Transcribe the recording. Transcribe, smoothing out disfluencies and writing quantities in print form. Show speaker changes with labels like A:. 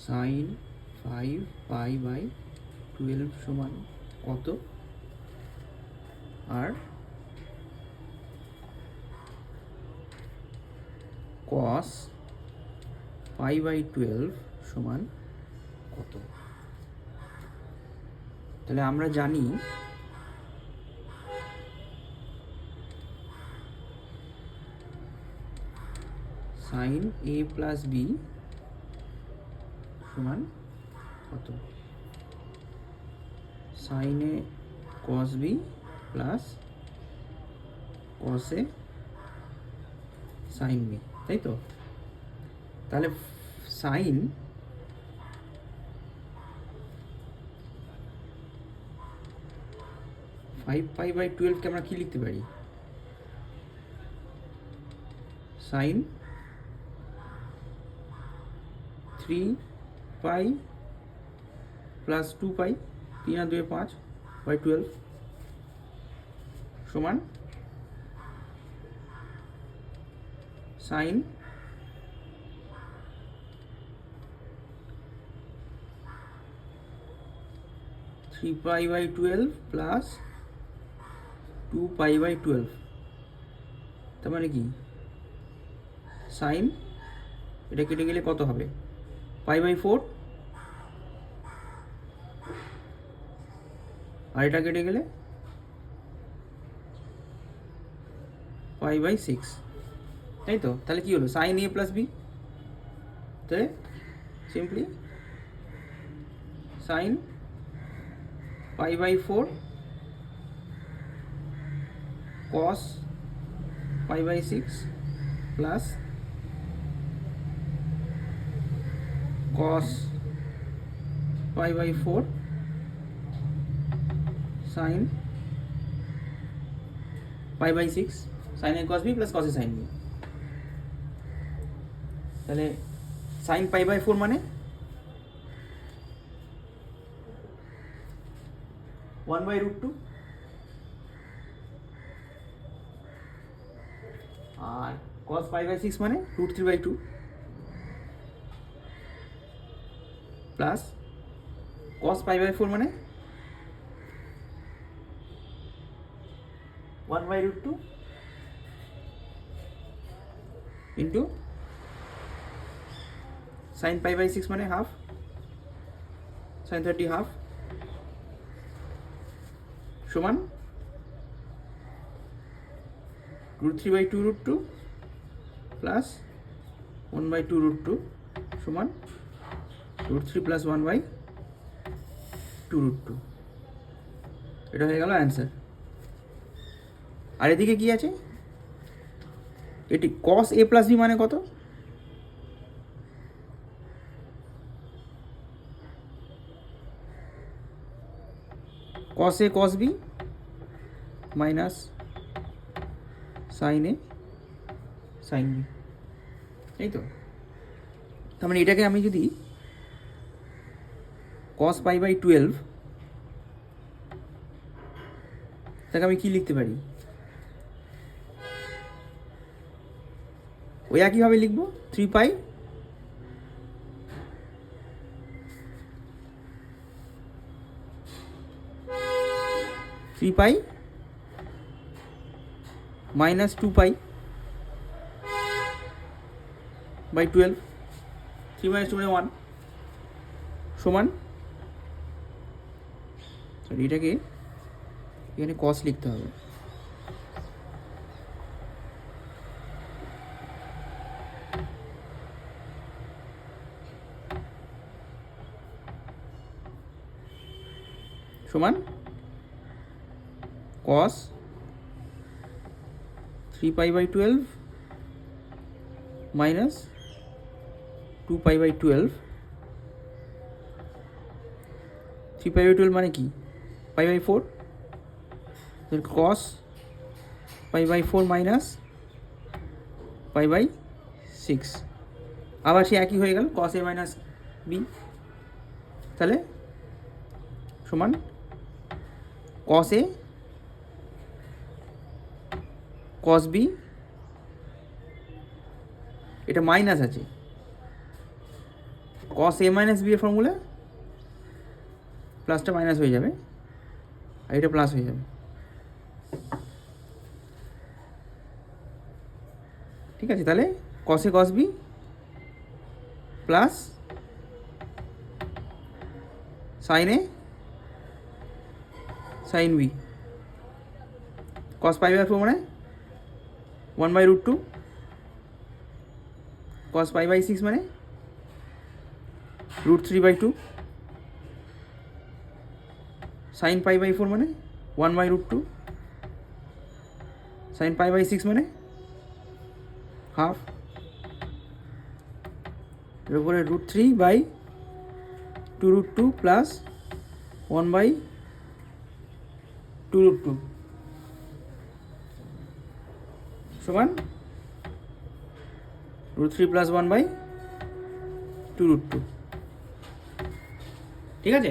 A: Sign 5π/12 সমান কত? আর cos π/12 সমান কত? তাহলে আমরা জানি সাইন a প্লাস বি সমান কত? সাইন এ কস বি প্লাস কস এ সাইন বি, তাই তো? তাহলে সাইন ফাইভ পাই বাই 12কে আমরা কি লিখতে পারি? সাইন 3π প্লাস 2π, 3 আর 2 5/12 সমান সাইন 3π/12 প্লাস 2π/12। তার মানে কি সাইন এটা কেটে গেলে কত হবে? π/4, আর এটা কেটে গেলে π/6, তাই তো? তাহলে কি হলো? Sine a plus B. তাহলে simply sine π/4 cos π/6 plus cos π/4 sin π/6 sin a cos b plus cos a sin b। তাহলে sin π/4 মানে 1/√2, আর cos π/6 মানে √3/2 প্লাস cos π/4 মানে 1/√2 ইন্টু sin π/6 মানে হাফ, sin 30 হাফ সমান √3/2√2 প্লাস 1/2√2 সমান √3 প্লাস 1/2√2। এটা হয়ে গেল অ্যান্সার। আর এদিকে কি আছে? এটি cos a প্লাস বি মানে কত? cos a cos b minus sin a sin b, এই তো? তার মানে এটাকে আমি যদি cos π/12 তাকে আমি কি লিখতে পারি? ওই একইভাবে লিখব 3π মাইনাস 2π/12, 3 - 2 মানে 1 সমান, সরি এটাকে এখানে cos লিখতে হবে, সমান cos 3π/12 মাইনাস 2π/12, 3π/12 মানে কি? π/4, cos π/4 মাইনাস π/6, আবার সে একই হয়ে গেল cos a মাইনাস বি। তাহলে সমান cos a cos b, এটা মাইনাস আছে কস এ মাইনাস বি এর ফর্মুলা প্লাসটা মাইনাস হয়ে যাবে আর এটা প্লাস হয়ে যাবে। ঠিক আছে, তাহলে কসে cos B plus sine A sine B, cos pi by 4 মানে 1/√2, কস পাই বাই 6 মানে √3/2, সাইন পাই বাই 4 মানে 1/√2, সাইন পাই বাই 6 মানে হাফ, এর উপরে √3/2√2 প্লাস 1/2√2 সমান √3 প্লাস 1/2√2। ঠিক আছে।